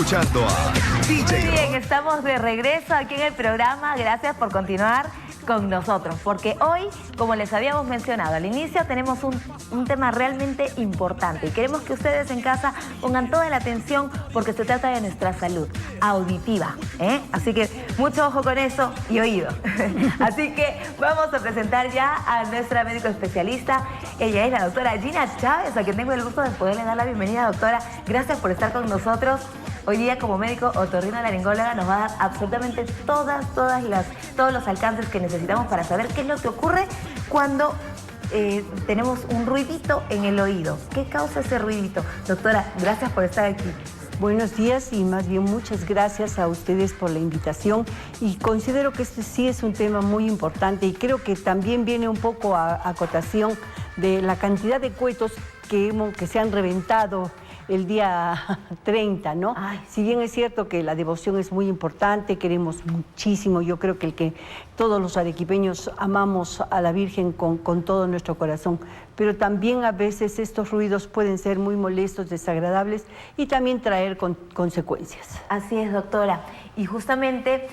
escuchando a DJ. Muy bien, estamos de regreso aquí en el programa. Gracias por continuar con nosotros, porque hoy, como les habíamos mencionado al inicio, tenemos un tema realmente importante y queremos que ustedes en casa pongan toda la atención porque se trata de nuestra salud auditiva, Así que mucho ojo con eso y oído. Así que vamos a presentar ya a nuestra médico especialista. Ella es la doctora Gina Chávez, a quien tengo el gusto de poderle dar la bienvenida, doctora. Gracias por estar con nosotros. Hoy día, como médico otorrinolaringóloga, nos va a dar absolutamente todos los alcances que necesitamos para saber qué es lo que ocurre cuando tenemos un ruidito en el oído. ¿Qué causa ese ruidito? Doctora, gracias por estar aquí. Buenos días y más bien muchas gracias a ustedes por la invitación y considero que este sí es un tema muy importante y creo que también viene un poco a acotación de la cantidad de cohetos que se han reventado el día 30, ¿no? Ay. Si bien es cierto que la devoción es muy importante, queremos muchísimo, yo creo que todos los arequipeños amamos a la Virgen con todo nuestro corazón, pero también a veces estos ruidos pueden ser muy molestos, desagradables y también traer consecuencias. Así es, doctora. Y justamente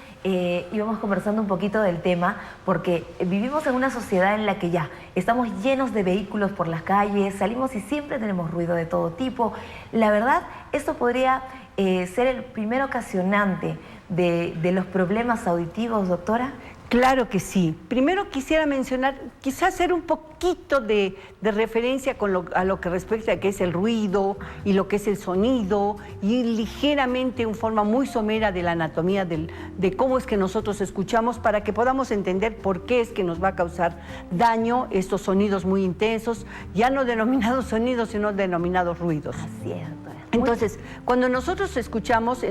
íbamos conversando un poquito del tema porque vivimos en una sociedad en la que ya estamos llenos de vehículos por las calles, salimos y siempre tenemos ruido de todo tipo. La verdad, esto podría ser el primer ocasionante de los problemas auditivos, doctora. Claro que sí. Primero quisiera mencionar, quizás hacer un poquito de referencia a lo que respecta a qué es el ruido y lo que es el sonido y ligeramente en forma muy somera de la anatomía de cómo es que nosotros escuchamos para que podamos entender por qué es que nos va a causar daño estos sonidos muy intensos, ya no denominados sonidos, sino denominados ruidos. Así es, doctora. Entonces, cuando nosotros escuchamos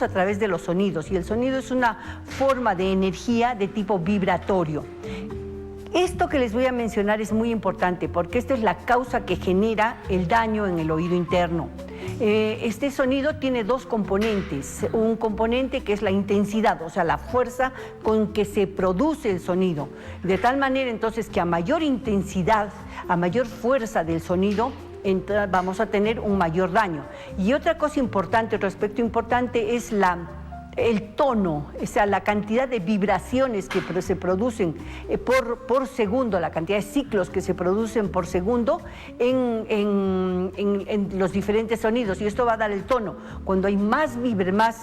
a través de los sonidos, y el sonido es una forma de energía de tipo vibratorio. Esto que les voy a mencionar es muy importante porque esta es la causa que genera el daño en el oído interno. Este sonido tiene dos componentes, un componente que es la intensidad, o sea, la fuerza con que se produce el sonido, de tal manera entonces que a mayor intensidad, a mayor fuerza del sonido, vamos a tener un mayor daño. Y otra cosa importante, otro aspecto importante es el tono, o sea, la cantidad de vibraciones que se producen por segundo, la cantidad de ciclos que se producen por segundo en los diferentes sonidos, y esto va a dar el tono. Cuando hay más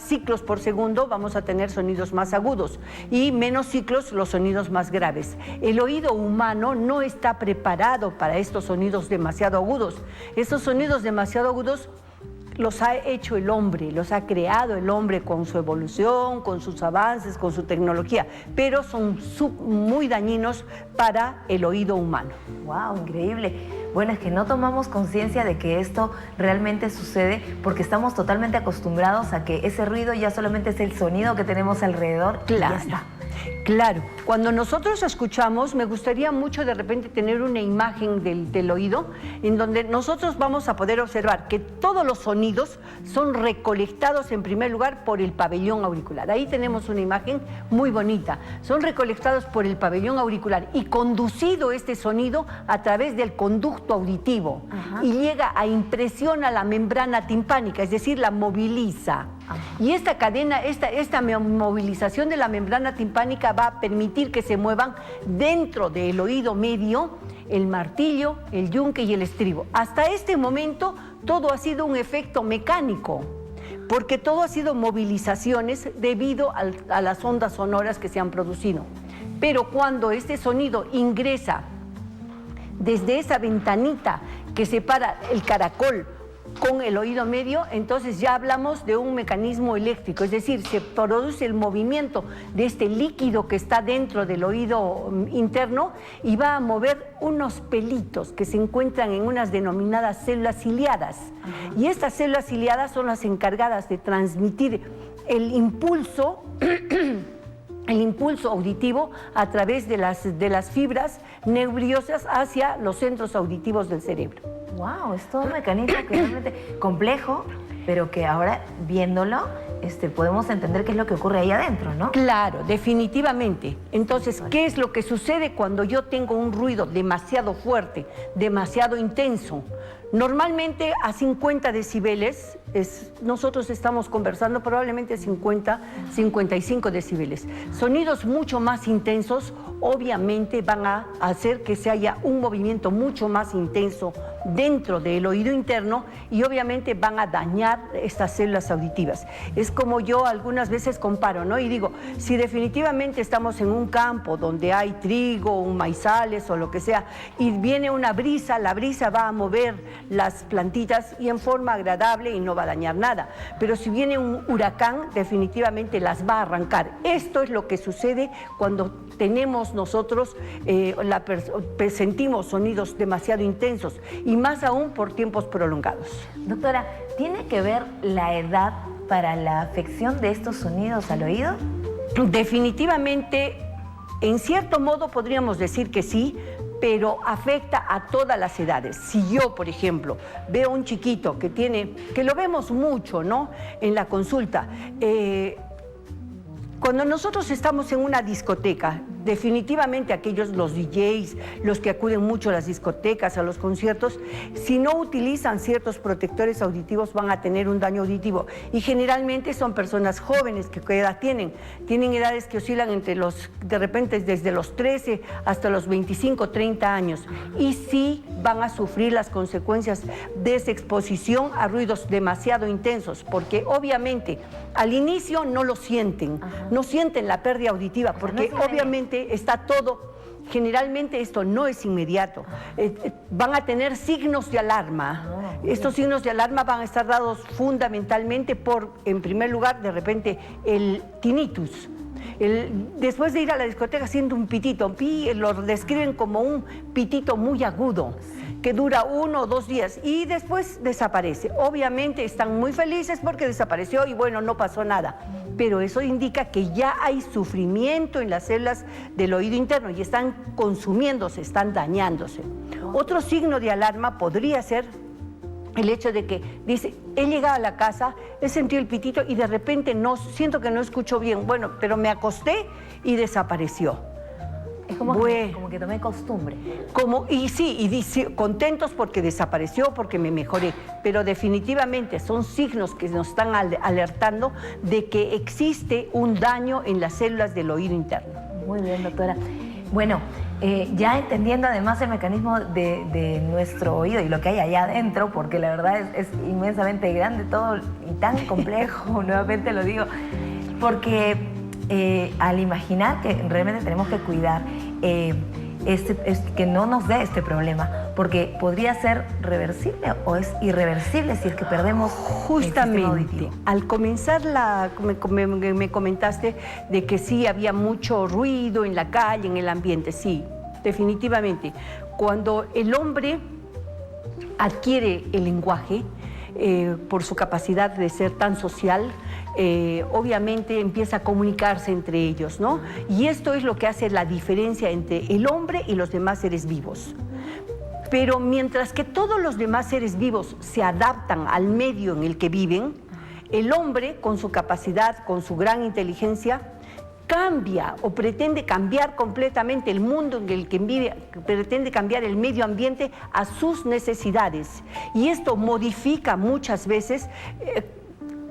ciclos por segundo, vamos a tener sonidos más agudos, y menos ciclos, los sonidos más graves. El oído humano no está preparado para estos sonidos demasiado agudos. Estos sonidos demasiado agudos los ha hecho el hombre, los ha creado el hombre con su evolución, con sus avances, con su tecnología, pero son muy dañinos para el oído humano. ¡Wow! Increíble. Bueno, es que no tomamos conciencia de que esto realmente sucede porque estamos totalmente acostumbrados a que ese ruido ya solamente es el sonido que tenemos alrededor. Claro. Y ya está. Claro, cuando nosotros escuchamos, me gustaría mucho de repente tener una imagen del oído en donde nosotros vamos a poder observar que todos los sonidos son recolectados en primer lugar por el pabellón auricular. Ahí tenemos una imagen muy bonita. Son recolectados por el pabellón auricular y conducido este sonido a través del conducto auditivo. Ajá. Y llega a impresión a la membrana timpánica, es decir, la moviliza. Ajá. Y esta cadena, esta movilización de la membrana timpánica va a permitir que se muevan dentro del oído medio el martillo, el yunque y el estribo. Hasta este momento todo ha sido un efecto mecánico, porque todo ha sido movilizaciones debido a las ondas sonoras que se han producido. Pero cuando este sonido ingresa desde esa ventanita que separa el caracol con el oído medio, entonces ya hablamos de un mecanismo eléctrico, es decir, se produce el movimiento de este líquido que está dentro del oído interno y va a mover unos pelitos que se encuentran en unas denominadas células ciliadas. Ajá. Y estas células ciliadas son las encargadas de transmitir el impulso auditivo a través de las fibras nerviosas hacia los centros auditivos del cerebro. Wow, es todo un mecanismo que realmente complejo, pero que ahora viéndolo podemos entender qué es lo que ocurre ahí adentro, ¿no? Claro, definitivamente. Entonces, ¿qué es lo que sucede cuando yo tengo un ruido demasiado fuerte, demasiado intenso? Normalmente a 50 decibeles, nosotros estamos conversando probablemente 50, 55 decibeles. Sonidos mucho más intensos obviamente van a hacer que se haya un movimiento mucho más intenso dentro del oído interno y obviamente van a dañar estas células auditivas. Es como yo algunas veces comparo, ¿no? Y digo, si definitivamente estamos en un campo donde hay trigo, un maizales o lo que sea, y viene una brisa, la brisa va a mover las plantitas y en forma agradable y no va a dañar nada. Pero si viene un huracán, definitivamente las va a arrancar. Esto es lo que sucede cuando tenemos nosotros, sentimos sonidos demasiado intensos y más aún por tiempos prolongados. Doctora, ¿tiene que ver la edad para la afección de estos sonidos al oído? Definitivamente, en cierto modo podríamos decir que sí, pero afecta a todas las edades. Si yo, por ejemplo, veo un chiquito que lo vemos mucho, ¿no?, en la consulta, cuando nosotros estamos en una discoteca, definitivamente los DJs, los que acuden mucho a las discotecas, a los conciertos, si no utilizan ciertos protectores auditivos van a tener un daño auditivo. Y generalmente son personas jóvenes. ¿Qué edad tienen? Tienen edades que oscilan de repente desde los 13 hasta los 25, 30 años. Y sí van a sufrir las consecuencias de esa exposición a ruidos demasiado intensos, porque obviamente al inicio no lo sienten, no sienten la pérdida auditiva, porque obviamente está todo, generalmente esto no es inmediato, van a tener signos de alarma. Estos signos de alarma van a estar dados fundamentalmente por, en primer lugar, de repente, el tinnitus. Después de ir a la discoteca siendo un pitito, lo describen como un pitito muy agudo, que dura 1 o 2 días y después desaparece. Obviamente están muy felices porque desapareció y bueno, no pasó nada. Pero eso indica que ya hay sufrimiento en las células del oído interno y están consumiéndose, están dañándose. Otro signo de alarma podría ser el hecho de que dice, he llegado a la casa, he sentido el pitito y de repente siento que no escucho bien. Bueno, pero me acosté y desapareció. Es como que tomé costumbre. Y contentos porque desapareció, porque me mejoré. Pero definitivamente son signos que nos están alertando de que existe un daño en las células del oído interno. Muy bien, doctora. Bueno, ya entendiendo además el mecanismo de nuestro oído y lo que hay allá adentro, porque la verdad es inmensamente grande todo y tan complejo, nuevamente lo digo, porque al imaginar que realmente tenemos que cuidar que no nos dé este problema, porque podría ser reversible o es irreversible si es que perdemos justamente. Al comenzar me comentaste de que sí había mucho ruido en la calle, en el ambiente. Sí, definitivamente. Cuando el hombre adquiere el lenguaje, por su capacidad de ser tan social, obviamente empieza a comunicarse entre ellos, ¿no? Y esto es lo que hace la diferencia entre el hombre y los demás seres vivos. Pero mientras que todos los demás seres vivos se adaptan al medio en el que viven, el hombre, con su capacidad, con su gran inteligencia, cambia o pretende cambiar completamente el mundo en el que vive, pretende cambiar el medio ambiente a sus necesidades. Y esto modifica muchas veces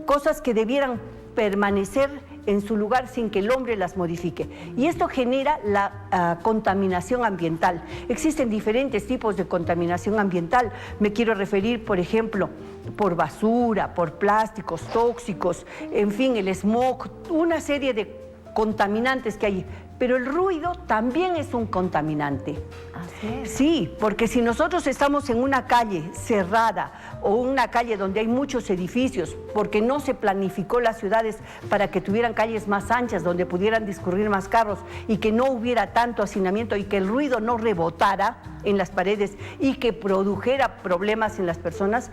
cosas que debieran permanecer en su lugar sin que el hombre las modifique. Y esto genera la contaminación ambiental. Existen diferentes tipos de contaminación ambiental. Me quiero referir, por ejemplo, por basura, por plásticos tóxicos, en fin, el smog, una serie de contaminantes que hay, pero el ruido también es un contaminante. Así es. Sí, porque si nosotros estamos en una calle cerrada o una calle donde hay muchos edificios, porque no se planificó las ciudades para que tuvieran calles más anchas, donde pudieran discurrir más carros y que no hubiera tanto hacinamiento y que el ruido no rebotara en las paredes y que produjera problemas en las personas,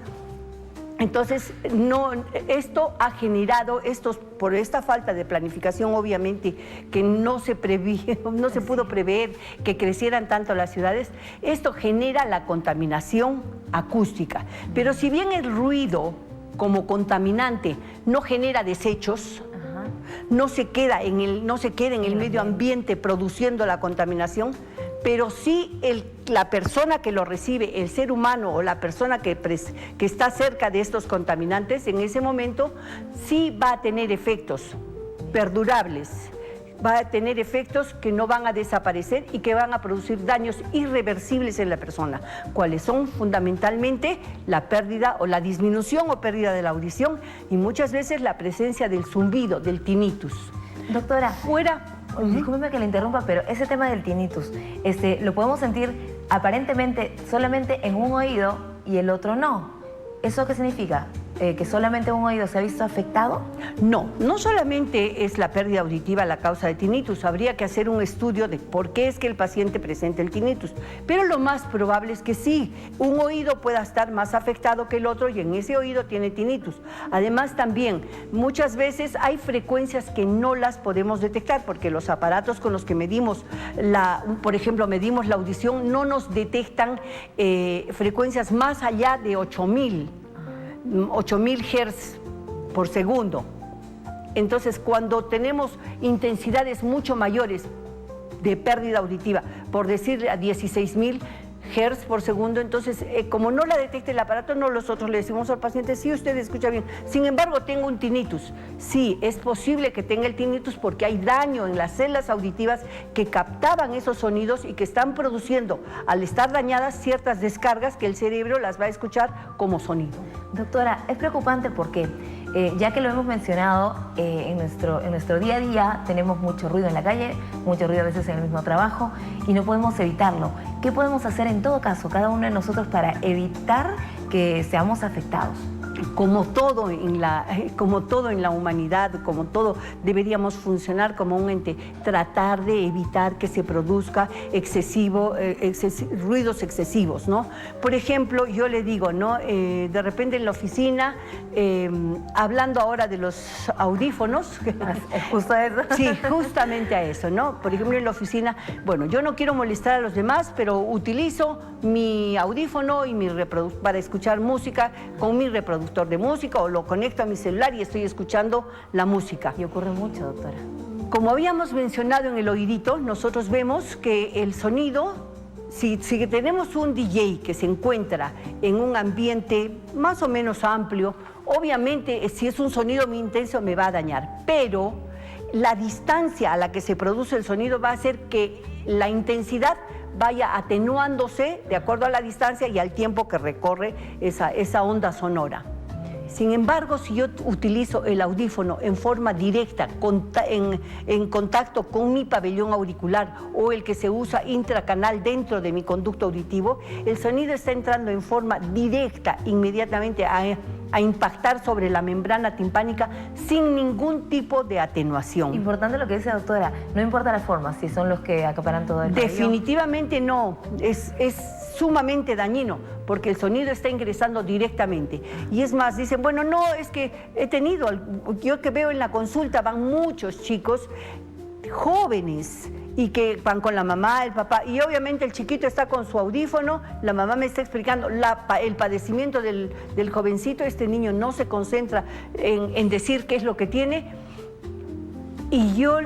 entonces, esto ha generado, por esta falta de planificación, obviamente, que no se pudo prever que crecieran tanto las ciudades, esto genera la contaminación acústica. Pero si bien el ruido como contaminante no genera desechos, no se queda en el medio ambiente produciendo la contaminación, pero sí la persona que lo recibe, el ser humano o la persona que está cerca de estos contaminantes, en ese momento sí va a tener efectos perdurables, va a tener efectos que no van a desaparecer y que van a producir daños irreversibles en la persona, cuáles son fundamentalmente la pérdida o la disminución o pérdida de la audición y muchas veces la presencia del zumbido, del tinnitus. Doctora, discúlpeme que le interrumpa, pero ese tema del tinnitus, lo podemos sentir aparentemente solamente en un oído y el otro no. ¿Eso qué significa? ¿Que solamente un oído se ha visto afectado? No, no solamente es la pérdida auditiva la causa de tinnitus, habría que hacer un estudio de por qué es que el paciente presenta el tinnitus, pero lo más probable es que sí, un oído pueda estar más afectado que el otro y en ese oído tiene tinnitus. Además también, muchas veces hay frecuencias que no las podemos detectar porque los aparatos con los que medimos, por ejemplo, medimos la audición, no nos detectan frecuencias más allá de 8.000 Hz por segundo. Entonces, cuando tenemos intensidades mucho mayores de pérdida auditiva, por decirle a 16.000 Hz por segundo, entonces, como no la detecta el aparato, nosotros le decimos al paciente, sí, usted escucha bien. Sin embargo, tengo un tinnitus. Sí, es posible que tenga el tinnitus porque hay daño en las células auditivas que captaban esos sonidos y que están produciendo, al estar dañadas, ciertas descargas que el cerebro las va a escuchar como sonido. Doctora, es preocupante porque, ya que lo hemos mencionado, en nuestro día a día tenemos mucho ruido en la calle, mucho ruido a veces en el mismo trabajo y no podemos evitarlo. ¿Qué podemos hacer en todo caso, cada uno de nosotros, para evitar que seamos afectados? Como todo en la humanidad, como todo, deberíamos funcionar como un ente, tratar de evitar que se produzca ruidos excesivos, ¿no? Por ejemplo, yo le digo, ¿no? De repente en la oficina, hablando ahora de los audífonos, justo a eso. Sí, justamente a eso, ¿no? Por ejemplo, en la oficina, bueno, yo no quiero molestar a los demás, pero utilizo mi audífono y para escuchar música con mi reproductor de música o lo conecto a mi celular y estoy escuchando la música. Y ocurre mucho, doctora. Como habíamos mencionado en el oídito, nosotros vemos que el sonido, si tenemos un DJ que se encuentra en un ambiente más o menos amplio, obviamente si es un sonido muy intenso me va a dañar, pero la distancia a la que se produce el sonido va a hacer que la intensidad vaya atenuándose de acuerdo a la distancia y al tiempo que recorre esa onda sonora. Sin embargo, si yo utilizo el audífono en forma directa, en contacto con mi pabellón auricular o el que se usa intracanal dentro de mi conducto auditivo, el sonido está entrando en forma directa inmediatamente a impactar sobre la membrana timpánica sin ningún tipo de atenuación. Importante lo que dice, doctora, no importa la forma, si son los que acaparan todo el cabello. Definitivamente no, es sumamente dañino porque el sonido está ingresando directamente. Y es más, dicen, bueno, no, es que yo que veo en la consulta, van muchos chicos jóvenes y que van con la mamá, el papá, y obviamente el chiquito está con su audífono, la mamá me está explicando el padecimiento del jovencito, este niño no se concentra en decir qué es lo que tiene, y yo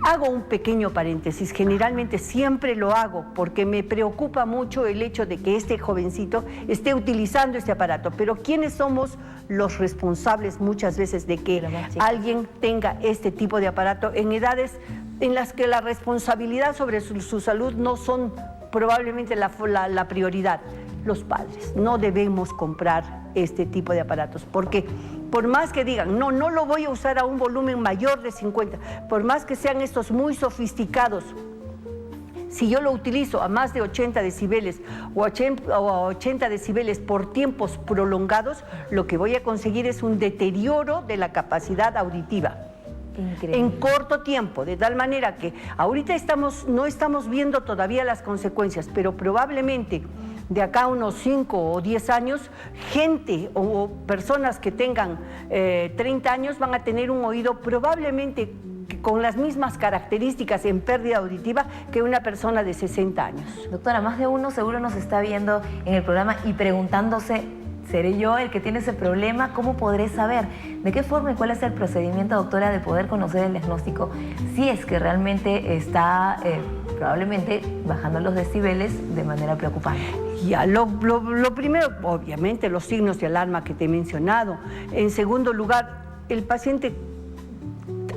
hago un pequeño paréntesis, generalmente siempre lo hago porque me preocupa mucho el hecho de que este jovencito esté utilizando este aparato, pero ¿quiénes somos los responsables muchas veces de que alguien tenga este tipo de aparato en edades en las que la responsabilidad sobre su salud no son probablemente la prioridad? Los padres no debemos comprar este tipo de aparatos porque por más que digan, no lo voy a usar a un volumen mayor de 50, por más que sean estos muy sofisticados, si yo lo utilizo a más de 80 decibeles o a 80 decibeles por tiempos prolongados, lo que voy a conseguir es un deterioro de la capacidad auditiva. Increíble. En corto tiempo, de tal manera que ahorita no estamos viendo todavía las consecuencias, pero probablemente de acá a unos 5 o 10 años, gente o personas que tengan 30 años van a tener un oído probablemente con las mismas características en pérdida auditiva que una persona de 60 años. Doctora, más de uno seguro nos está viendo en el programa y preguntándose, ¿seré yo el que tiene ese problema? ¿Cómo podré saber? ¿De qué forma y cuál es el procedimiento, doctora, de poder conocer el diagnóstico? Si es que realmente está probablemente bajando los decibeles de manera preocupante. Ya, lo primero, obviamente, los signos de alarma que te he mencionado. En segundo lugar, el paciente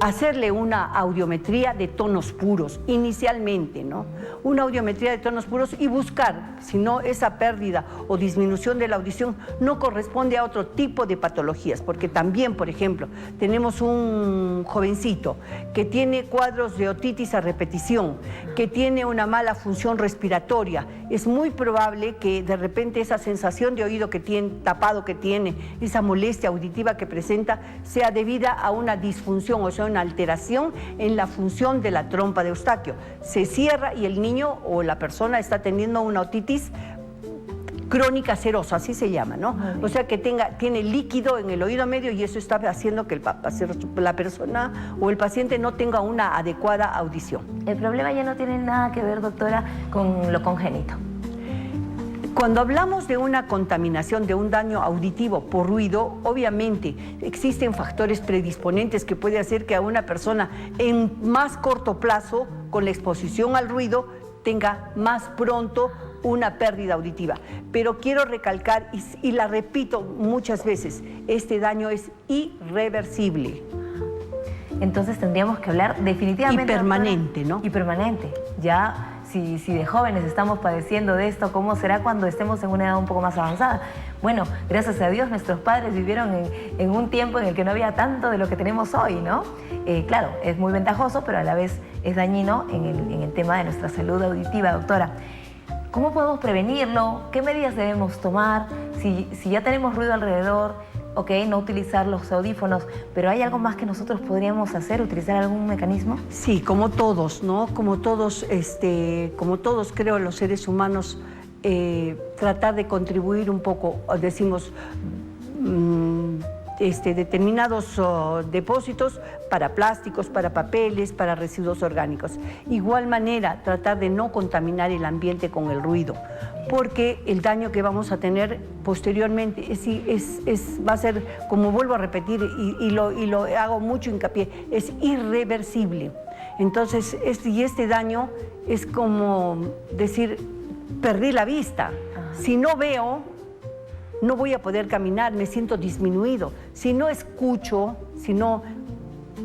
hacerle una audiometría de tonos puros, inicialmente, ¿no? Una audiometría de tonos puros y buscar, si no, esa pérdida o disminución de la audición no corresponde a otro tipo de patologías, porque también, por ejemplo, tenemos un jovencito que tiene cuadros de otitis a repetición, que tiene una mala función respiratoria. Es muy probable que de repente esa sensación de oído que tiene, tapado que tiene, esa molestia auditiva que presenta, sea debida a una disfunción, o sea, una alteración en la función de la trompa de Eustaquio. Se cierra y el niño o la persona está teniendo una otitis crónica serosa, así se llama, ¿no? O sea que tiene líquido en el oído medio y eso está haciendo que la persona o el paciente no tenga una adecuada audición. El problema ya no tiene nada que ver, doctora, con lo congénito. Cuando hablamos de una contaminación, de un daño auditivo por ruido, obviamente existen factores predisponentes que puede hacer que a una persona en más corto plazo, con la exposición al ruido, tenga más pronto una pérdida auditiva. Pero quiero recalcar, y la repito muchas veces, este daño es irreversible. Entonces tendríamos que hablar definitivamente... Y permanente, doctora, ¿no? Y permanente. Ya... Si de jóvenes estamos padeciendo de esto, ¿cómo será cuando estemos en una edad un poco más avanzada? Bueno, gracias a Dios nuestros padres vivieron en un tiempo en el que no había tanto de lo que tenemos hoy, ¿no? Claro, es muy ventajoso, pero a la vez es dañino en el tema de nuestra salud auditiva, doctora. ¿Cómo podemos prevenirlo? ¿Qué medidas debemos tomar? Si ya tenemos ruido alrededor, ok, no utilizar los audífonos, pero ¿hay algo más que nosotros podríamos hacer? ¿Utilizar algún mecanismo? Sí, como todos, ¿no? Como todos creo los seres humanos, tratar de contribuir un poco, decimos, determinados depósitos para plásticos, para papeles, para residuos orgánicos. Igual manera, tratar de no contaminar el ambiente con el ruido, porque el daño que vamos a tener posteriormente va a ser, como vuelvo a repetir y lo hago mucho hincapié, es irreversible. Entonces, este daño es como decir, perdí la vista. Si no veo, no voy a poder caminar, me siento disminuido. Si no escucho, si no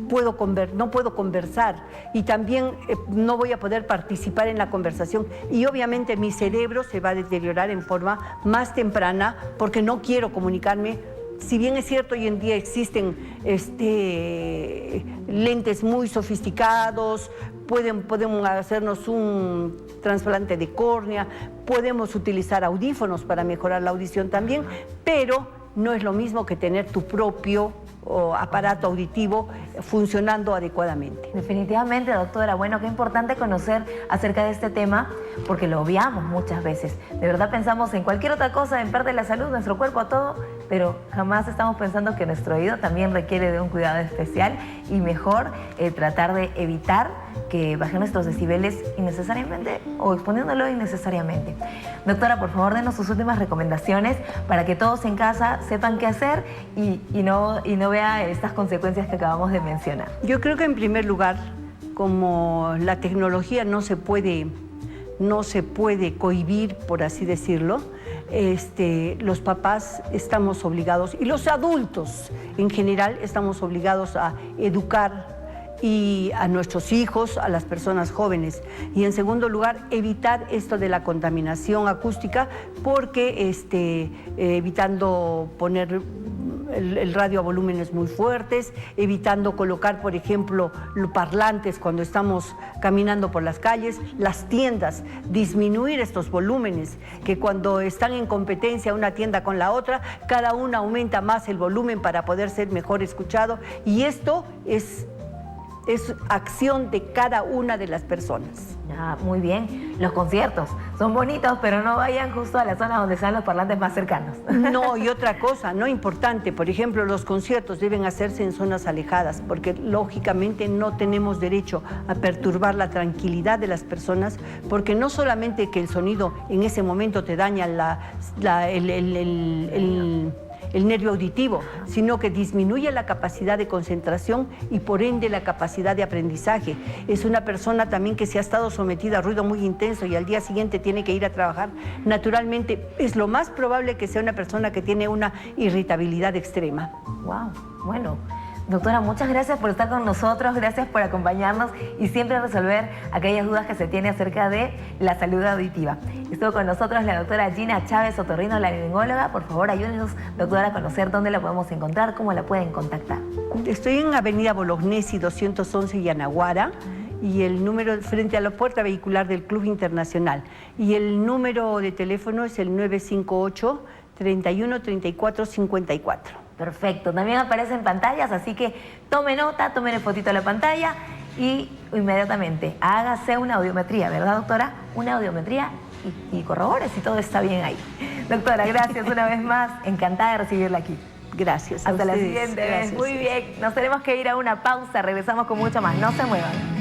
puedo conversar y también no voy a poder participar en la conversación y obviamente mi cerebro se va a deteriorar en forma más temprana porque no quiero comunicarme. Si bien es cierto, hoy en día existen lentes muy sofisticados, podemos hacernos un trasplante de córnea, podemos utilizar audífonos para mejorar la audición también, pero no es lo mismo que tener tu propio aparato auditivo funcionando adecuadamente. Definitivamente, doctora. Bueno, qué importante conocer acerca de este tema, porque lo obviamos muchas veces. De verdad pensamos en cualquier otra cosa, en parte de la salud, nuestro cuerpo, todo, pero jamás estamos pensando que nuestro oído también requiere de un cuidado especial y mejor tratar de evitar que bajen nuestros decibeles innecesariamente o exponiéndolo innecesariamente. Doctora, por favor, denos sus últimas recomendaciones para que todos en casa sepan qué hacer y no vea estas consecuencias que acabamos de mencionar. Yo creo que en primer lugar, como la tecnología no se puede cohibir, por así decirlo, los papás estamos obligados, y los adultos en general estamos obligados a educar y a nuestros hijos, a las personas jóvenes. Y en segundo lugar, evitar esto de la contaminación acústica, porque evitando poner el radio a volúmenes muy fuertes, evitando colocar, por ejemplo, parlantes cuando estamos caminando por las calles, las tiendas, disminuir estos volúmenes, que cuando están en competencia una tienda con la otra, cada una aumenta más el volumen para poder ser mejor escuchado, y esto es acción de cada una de las personas. Ah, muy bien. Los conciertos son bonitos, pero no vayan justo a la zona donde están los parlantes más cercanos. No, y otra cosa, no importante, por ejemplo, los conciertos deben hacerse en zonas alejadas, porque lógicamente no tenemos derecho a perturbar la tranquilidad de las personas, porque no solamente que el sonido en ese momento te daña el nervio auditivo, sino que disminuye la capacidad de concentración y por ende la capacidad de aprendizaje. Es una persona también que se ha estado sometida a ruido muy intenso y al día siguiente tiene que ir a trabajar. Naturalmente, es lo más probable que sea una persona que tiene una irritabilidad extrema. Wow, bueno. Doctora, muchas gracias por estar con nosotros, gracias por acompañarnos y siempre resolver aquellas dudas que se tiene acerca de la salud auditiva. Estuvo con nosotros la doctora Gina Chávez otorrinolaringóloga. Por favor, ayúdenos, doctora, a conocer dónde la podemos encontrar, cómo la pueden contactar. Estoy en Avenida Bolognesi 211 Yanaguara y el número frente a la puerta vehicular del Club Internacional. Y el número de teléfono es el 958 31 34 54. Perfecto, también aparece en pantallas, así que tome nota, tome fotito a la pantalla y inmediatamente hágase una audiometría, ¿verdad, doctora? Una audiometría y corrobore si todo está bien ahí. Doctora, gracias una vez más, encantada de recibirla aquí. Gracias. Hasta la siguiente vez. Muy bien, nos tenemos que ir a una pausa, regresamos con mucho más, no se muevan.